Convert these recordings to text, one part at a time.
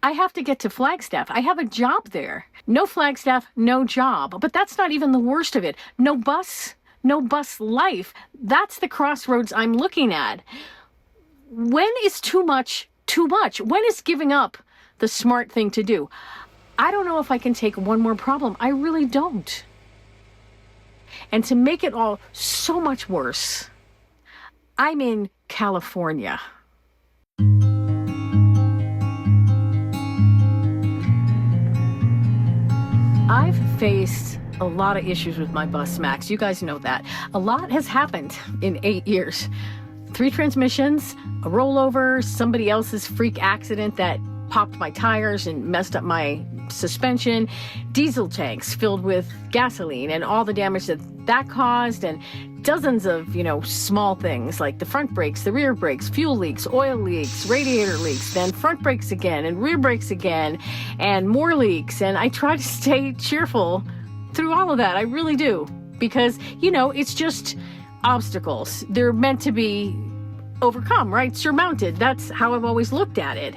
I have to get to Flagstaff. I have a job there. No Flagstaff, no job. But that's not even the worst of it. No bus life. That's the crossroads I'm looking at. When is too much too much? When is giving up the smart thing to do? I don't know if I can take one more problem. I really don't. And to make it all so much worse, I'm in California. I've faced a lot of issues with my bus, Max. You guys know that. A lot has happened in 8 years. 3 transmissions, a rollover, somebody else's freak accident that popped my tires and messed up my suspension, diesel tanks filled with gasoline and all the damage that caused, and dozens of, small things like the front brakes, the rear brakes, fuel leaks, oil leaks, radiator leaks, then front brakes again and rear brakes again and more leaks. And I try to stay cheerful through all of that. I really do. Because, it's just obstacles. They're meant to be overcome, right? Surmounted. That's how I've always looked at it.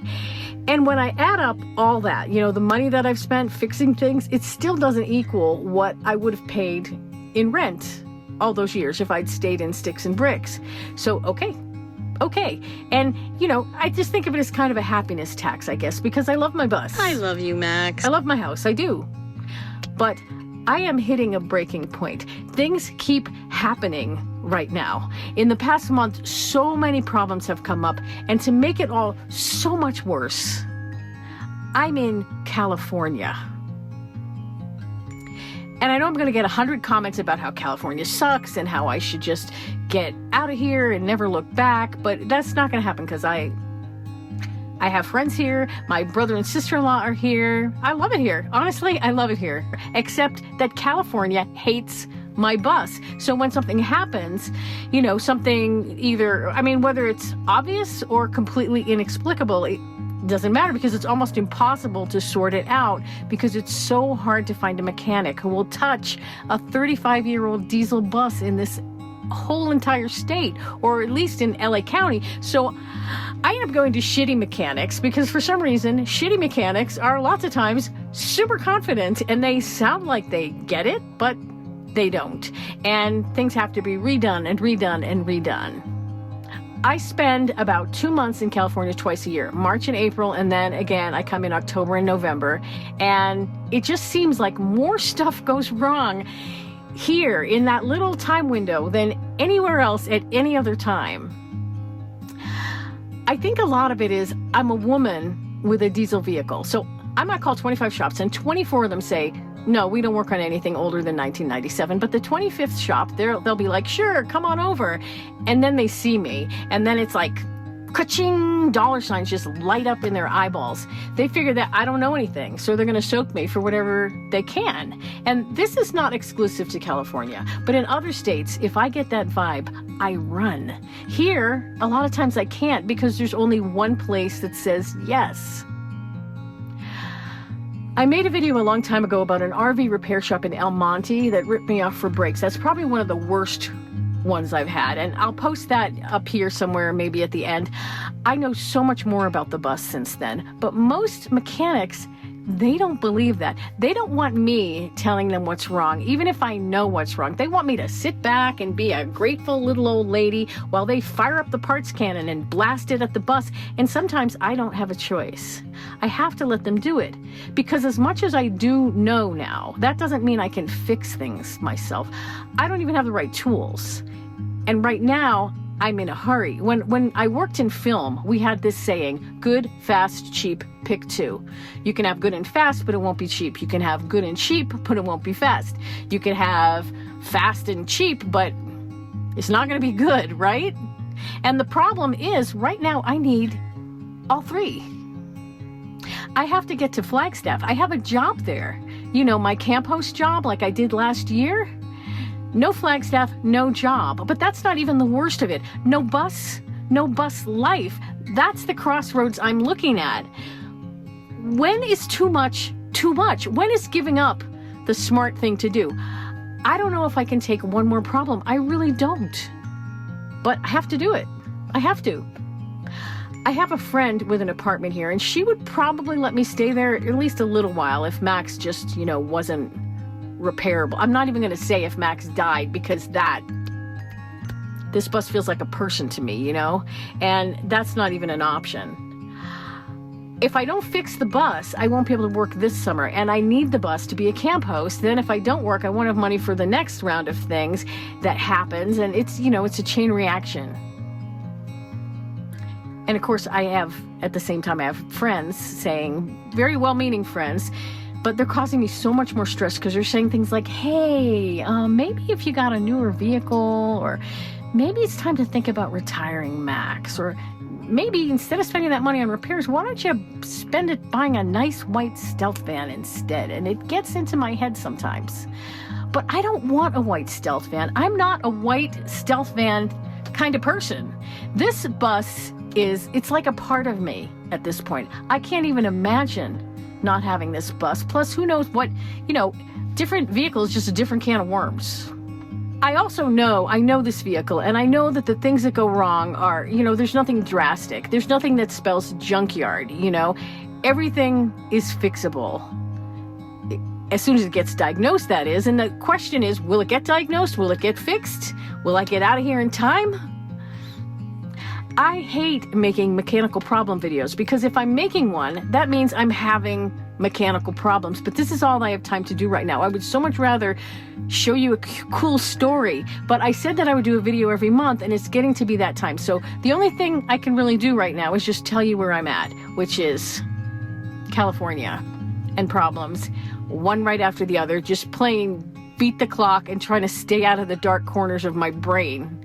And when I add up all that, the money that I've spent fixing things, it still doesn't equal what I would have paid in rent all those years if I'd stayed in sticks and bricks. So, okay. And, I just think of it as kind of a happiness tax, I guess, because I love my bus. I love you, Max. I love my house. I do. But I am hitting a breaking point. Things keep happening right now. In the past month, so many problems have come up, and to make it all so much worse, I'm in California. And I know I'm going to get 100 comments about how California sucks and how I should just get out of here and never look back, but that's not going to happen because I have friends here. My brother and sister-in-law are here. I love it here. Honestly, I love it here. Except that California hates my bus. So when something happens, something whether it's obvious or completely inexplicable, it doesn't matter because it's almost impossible to sort it out because it's so hard to find a mechanic who will touch a 35-year-old diesel bus in this whole entire state, or at least in LA County. So I end up going to shitty mechanics because for some reason, shitty mechanics are lots of times super confident and they sound like they get it, but they don't. And things have to be redone and redone and redone. I spend about 2 months in California twice a year, March and April, and then again, I come in October and November. And it just seems like more stuff goes wrong here in that little time window than anywhere else at any other time. I think a lot of it is I'm a woman with a diesel vehicle. So I might call 25 shops and 24 of them say, no, we don't work on anything older than 1997. But the 25th shop, they'll be like, sure, come on over. And then they see me. And then it's like, ka-ching, dollar signs just light up in their eyeballs. They figure that I don't know anything, so they're going to soak me for whatever they can. And this is not exclusive to California, but in other states, if I get that vibe, I run. Here, a lot of times I can't because there's only one place that says yes. I made a video a long time ago about an RV repair shop in El Monte that ripped me off for brakes. That's probably one of the worst ones I've had, and I'll post that up here somewhere, maybe at the end. I know so much more about the bus since then, but most mechanics, they don't believe that. They don't want me telling them what's wrong, even if I know what's wrong. They want me to sit back and be a grateful little old lady while they fire up the parts cannon and blast it at the bus, and sometimes I don't have a choice. I have to let them do it, because as much as I do know now, that doesn't mean I can fix things myself. I don't even have the right tools. And right now, I'm in a hurry. When I worked in film, we had this saying, good, fast, cheap, pick 2. You can have good and fast, but it won't be cheap. You can have good and cheap, but it won't be fast. You can have fast and cheap, but it's not going to be good, right? And the problem is, right now, I need all 3. I have to get to Flagstaff. I have a job there. My camp host job like I did last year. No Flagstaff, no job. But that's not even the worst of it. No bus life. That's the crossroads I'm looking at. When is too much too much? When is giving up the smart thing to do? I don't know if I can take one more problem. I really don't. But I have to do it. I have to. I have a friend with an apartment here, and she would probably let me stay there at least a little while if Max just, you know, wasn't repairable. I'm not even going to say if Max died, because this bus feels like a person to me, you know, and that's not even an option. If I don't fix the bus, I won't be able to work this summer, and I need the bus to be a camp host. Then if I don't work, I won't have money for the next round of things that happens, and it's, you know, it's a chain reaction. And of course, at the same time, I have friends saying, very well-meaning friends, but they're causing me so much more stress because they're saying things like, hey, maybe if you got a newer vehicle, or maybe it's time to think about retiring, Max, or maybe instead of spending that money on repairs, why don't you spend it buying a nice white stealth van instead? And it gets into my head sometimes. But I don't want a white stealth van. I'm not a white stealth van kind of person. This bus it's like a part of me at this point. I can't even imagine not having this bus. Plus, who knows what, you know, different vehicles, just a different can of worms. I also know, this vehicle, and I know that the things that go wrong are, you know, there's nothing drastic. There's nothing that spells junkyard, you know. Everything is fixable. As soon as it gets diagnosed, that is. And the question is, will it get diagnosed? Will it get fixed? Will I get out of here in time? I hate making mechanical problem videos, because if I'm making one, that means I'm having mechanical problems. But this is all I have time to do right now. I would so much rather show you a cool story. But I said that I would do a video every month, and it's getting to be that time. So the only thing I can really do right now is just tell you where I'm at, which is California and problems, one right after the other, just playing beat the clock and trying to stay out of the dark corners of my brain.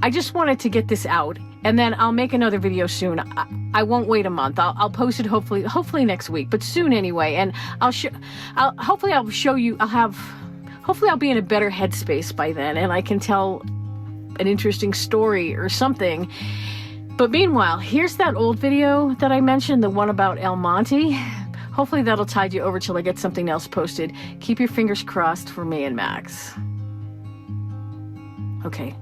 I just wanted to get this out, and then I'll make another video soon. I won't wait a month. I'll post it hopefully next week, but soon anyway. And hopefully I'll show you. Hopefully I'll be in a better headspace by then, and I can tell an interesting story or something. But meanwhile, here's that old video that I mentioned, the one about El Monte. Hopefully that'll tide you over till I get something else posted. Keep your fingers crossed for me and Max. Okay.